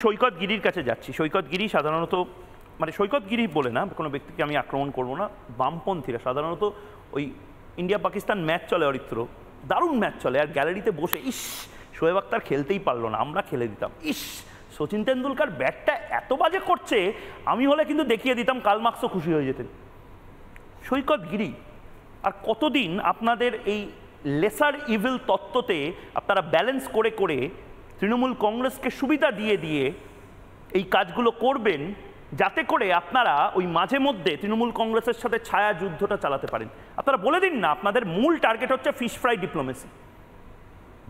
সৈকত গিরির কাছে যাচ্ছি। সৈকত গিরি সাধারণত মানে সৈকত গিরি বলে না, কোনো ব্যক্তিকে আমি আক্রমণ করব না, বামপন্থীরা সাধারণত ওই ইন্ডিয়া পাকিস্তান ম্যাচ চলে অরিত্র, দারুণ ম্যাচ চলে, আর গ্যালারিতে বসে ইস শোয়েব আখতার খেলতেই পারলো না, আমরা খেলে দিতাম, ইস সচিন তেন্ডুলকার ব্যাটটা এত বাজে করছে, আমি হলে কিন্তু দেখিয়ে দিতাম, কার্ল মার্কসও খুশি হয়ে যেতেন। সৈকত গিরি আর কতদিন আপনাদের এই লেসার ইভিল তত্ত্বতে আপনারা ব্যালেন্স করে করে তৃণমূল কংগ্রেসকে সুবিধা দিয়ে দিয়ে এই কাজগুলো করবেন, যাতে করে আপনারা ওই মাঝে মধ্যে তৃণমূল কংগ্রেসের সাথে ছায়া যুদ্ধটা চালাতে পারেন? আপনারা বলে দিন না, আপনাদের মূল টার্গেট হচ্ছে ফিশ ফ্রাই ডিপ্লোমেসি।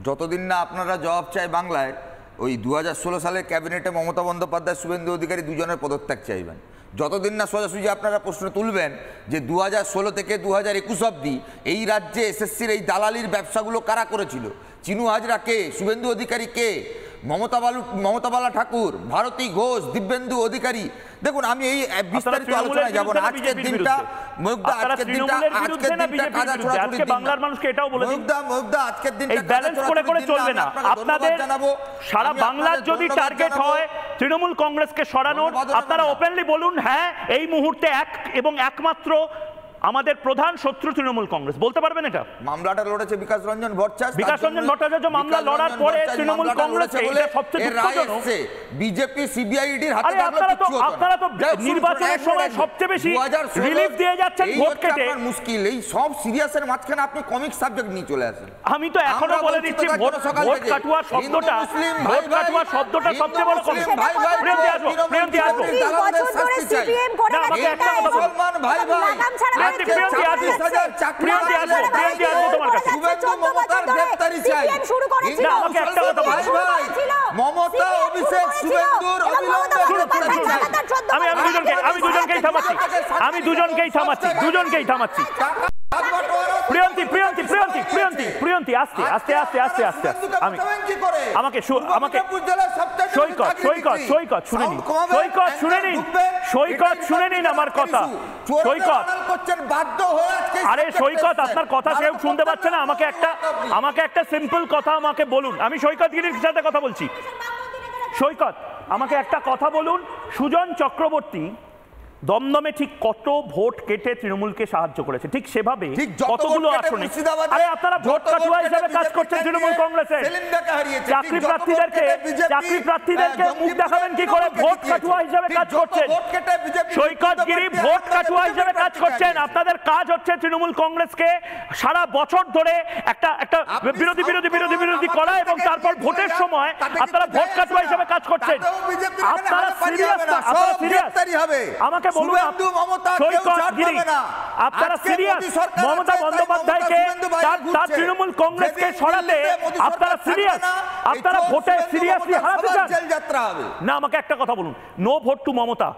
যতদিন না আপনারা জবাব চাই বাংলায়, ওই 2016 সালের ক্যাবিনেটে মমতা বন্দ্যোপাধ্যায়, শুভেন্দু অধিকারী দুজনের পদত্যাগ চাইবেন। যতদিন না সোজাসুজি আপনারা প্রশ্ন তুলবেন যে 2016 থেকে 2021 অবধি এই রাজ্যে এসএসসির এই দালালির ব্যবসাগুলো কারা করেছিল, চিনু হাজরা কে, শুভেন্দু অধিকারী কে, মমতা বালা ঠাকুর, ভারতী ঘোষ, দিব্যেন্দু অধিকারী। দেখুন, আমি এই বিস্তারিত আলোচনায় যাব না। আজকের দিনটা বাংলার মানুষকে এটাও বলে দিন, আজকের দিনটা ব্যালেন্স করে করে চলবে না। আপনাদের সারা বাংলার যদি টার্গেট হয় তৃণমূল কংগ্রেসকে সরানোর, আপনারা ওপেনলি বলুন, হ্যাঁ এই মুহূর্তে এক এবং একমাত্র আমাদের প্রধান শত্রু তৃণমূল কংগ্রেস, বলতে পারবেন এটা? মামলাটা লড়েছে বিকাশ রঞ্জন ভট্টাচার্য মামলা লড়ার পরে তৃণমূল কংগ্রেস সবচেয়ে দুঃখজনক বিজেপি সিবিআইডির হাতে। আপনারা তো নির্বাচনের সময় সবচেয়ে বেশি রিলিফ দিয়ে যাচ্ছেন ভোট কেটে। মুশকিল, এই সব সিরিয়াসের মাঝখানে আপনি কমিক সাবজেক্ট নিয়ে চলে আসেন। আমি তো এখনো বলে দিচ্ছি, ভোট কাটুয়া শব্দটা সবচেয়ে বড় কমিক। প্রিয়ন্তি আসবো আমাকে একটা কথা বলুন, ভাই ভাই আমি দুজনকেই থামাচ্ছি। প্রিয়ন্তি আস্তে আস্তে আস্তে আস্তে আস্তে আমাকে সৈকত শুনে নিন আমার কথা। আরে সৈকত, আপনার কথা কেউ শুনতে পাচ্ছে না। আমাকে একটা সিম্পল কথা আমাকে বলুন। আমি সৈকত গিরির সাথে কথা বলছি। সৈকত, আমাকে একটা কথা বলুন, সুজন চক্রবর্তী দমদমে ঠিক কত ভোট কেটে তৃণমূলকে সাহায্য করেছে, ঠিক সেভাবে কতগুলো আসনে আরে আপনারা ভোট কাটুয়া হিসেবে কাজ করছেন তৃণমূল কংগ্রেসের। চাকরি প্রার্থীদেরকে মুখ দেখাবেন কি করে? ভোট কাটুয়া হিসেবে কাজ করছেন সৈকত গিরি, ভোট কাটুয়া হিসেবে কাজ করছেন। আপনাদের কাজ হচ্ছে তৃণমূল কংগ্রেসকে সারা বছর ধরে একটা বিরোধী করা, এবং তারপর ভোটের সময় আপনারা ভোট কাটুয়া হিসেবে কাজ করছেন। আপনারা সিরিয়াস না? আমাকে বলুন, সৈকত গিরি আপনারা সিরিয়াস? মমতা বন্দ্যোপাধ্যায়কে তার তৃণমূল কংগ্রেসকে সরাতে আপনারা সিরিয়াস? আপনারা ভোটে সিরিয়াসলি হারাতে চান না? আমাকে একটা কথা বলুন, নো ভোট টু মমতা,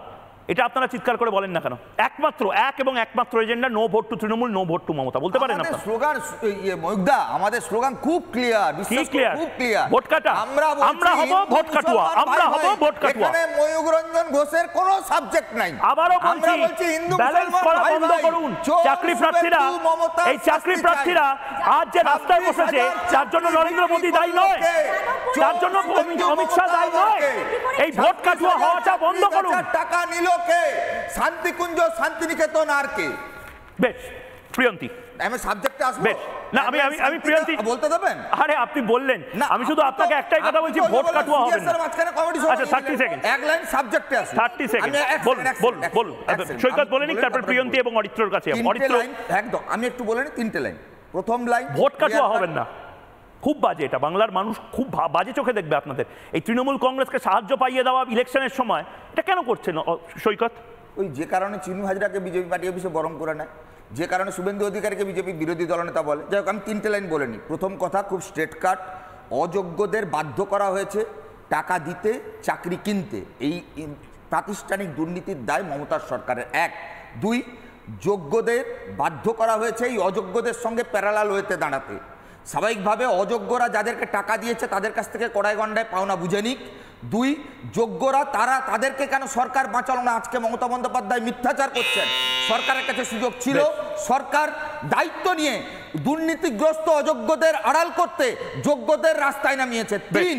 এটা আপনারা চিৎকার করে বলেন না কেন? একমাত্র agenda no vote to Trinamool, no vote to Mamata, বলতে পারেন আপনারা? স্লোগান আমাদের স্লোগান খুব ক্লিয়ার, খুব ক্লিয়ার, ভোট কাটা, আমরা হব ভোট কাটুয়া, আমরা হব ভোট কাটুয়া। এখানে ময়ূক রঞ্জন ঘোষের কোনো সাবজেক্ট নাই। আবারও বলছি, ব্যালেন্স করা বন্ধ করুন। চাকরি প্রার্থীরা আজ যে রাস্তায় বসেছে, তার জন্য নরেন্দ্র মোদী দায়ী নয়, তার জন্য অমিত শাহ দায়ী নয়। এই ভোট কাটুয়া হওয়াটা বন্ধ করুন। টাকা নিল কে? শান্তিকুঞ্জ, শান্তিনিকেতন আর কে? বেশ, প্রিয়ন্তি আমি সাবজেক্টে আসব না। আমি প্রিয়ন্তি বলতে দেবেন? আরে আপনি বললেন, আমি শুধু আপনাকে একটাই কথা বলছি, ভোট কাটুয়া হবে না। আচ্ছা 30 সেকেন্ড, এক লাইন সাবজেক্টে আসুন। 30 সেকেন্ড বলুন। সৈকত বলে নিক, তারপর প্রিয়ন্তি এবং অরিত্রর কাছে অরিত্র একদম। আমি একটু বলে নিই, 3টে লাইন। প্রথম লাইন, ভোট কাটুয়া হবেন না। খুব বাজে এটা, বাংলার মানুষ খুব বাজে চোখে দেখবে আপনাদের এই তৃণমূল কংগ্রেসকে সাহায্য পাইয়ে দেওয়া ইলেকশনের সময়। এটা কেন করছেন সৈকত? ওই যে কারণে চিনু হাজরাকে বিজেপি পার্টি অফিসে বরং করে নেয়, যে কারণে শুভেন্দু অধিকারীকে বিজেপি বিরোধী দলনেতা বলে। যাই হোক, আমি 3টে লাইন বলে নিই। প্রথম কথা খুব স্ট্রেট কাট, অযোগ্যদের বাধ্য করা হয়েছে টাকা দিতে, চাকরি কিনতে। এই প্রাতিষ্ঠানিক দুর্নীতির দায় মমতার সরকারের। 1, 2, যোগ্যদের বাধ্য করা হয়েছে এই অযোগ্যদের সঙ্গে প্যারালাল হতে দাঁড়াতে। স্বাভাবিকভাবে অযোগ্যরা যাদেরকে টাকা দিয়েছে তাদের কাছ থেকে কড়াই গন্ডায় পাওনা বুঝে নিক। 2, যোগ্যরা তাদেরকে কেন সরকার বাঁচালো না? আজকে মমতা বন্দ্যোপাধ্যায় মিথ্যাচার করছেন। সরকারের কাছে সুযোগ ছিল, সরকার দায়িত্ব নিয়ে দুর্নীতিগ্রস্ত অযোগ্যদের আড়াল করতে যোগ্যদের রাস্তায় নামিয়েছে। 3,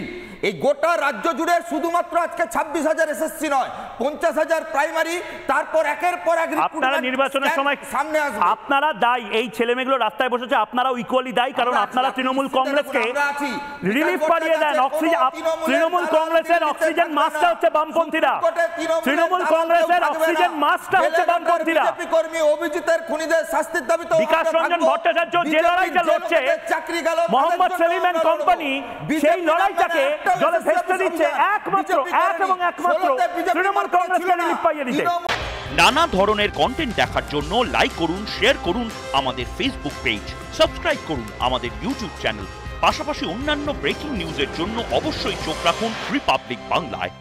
এই গোটা রাজ্য জুড়ে শুধুমাত্র আজকে 26,000 এসএসসি নয়, 50,000 প্রাইমারি, তারপর একের পর এক আপনারা নির্বাচনের সময় সামনে আসবে। আপনারা দায়ী, এই ছেলেমেয়েগুলো রাস্তায় বসেছে, আপনারাও ইকুয়ালি দায়ী, কারণ আপনারা তৃণমূল কংগ্রেসকে রিলিফ পাঠিয়ে দেন। তৃণমূল কংগ্রেসের অক্সিজেন মাস্কটা হচ্ছে বামপন্থীরা, তৃণমূল কংগ্রেসের অক্সিজেন মাস্কটা হচ্ছে বামপন্থীরা। কর্মী অভিজিতের খুনিদের শাস্তির দাবিতে বিকাশ রঞ্জন ভট্টাচার্য যে লড়াইটা লড়ছে, মোহাম্মদ সেলিম এন্ড কোম্পানি সেই লড়াইটাকে জলে ভেস্তে দিচ্ছে একমাত্র তৃণমূল কংগ্রেসকে রিলিফ পাইয়ে দিতে। নানা ধরনের কন্টেন্ট দেখার জন্য লাইক করুন, শেয়ার করুন আমাদের ফেসবুক পেজ, সাবস্ক্রাইব করুন আমাদের ইউটিউব চ্যানেল। পাশাপাশি অন্যান্য ব্রেকিং নিউজের জন্য অবশ্যই চোখ রাখুন রিপাবলিক বাংলায়।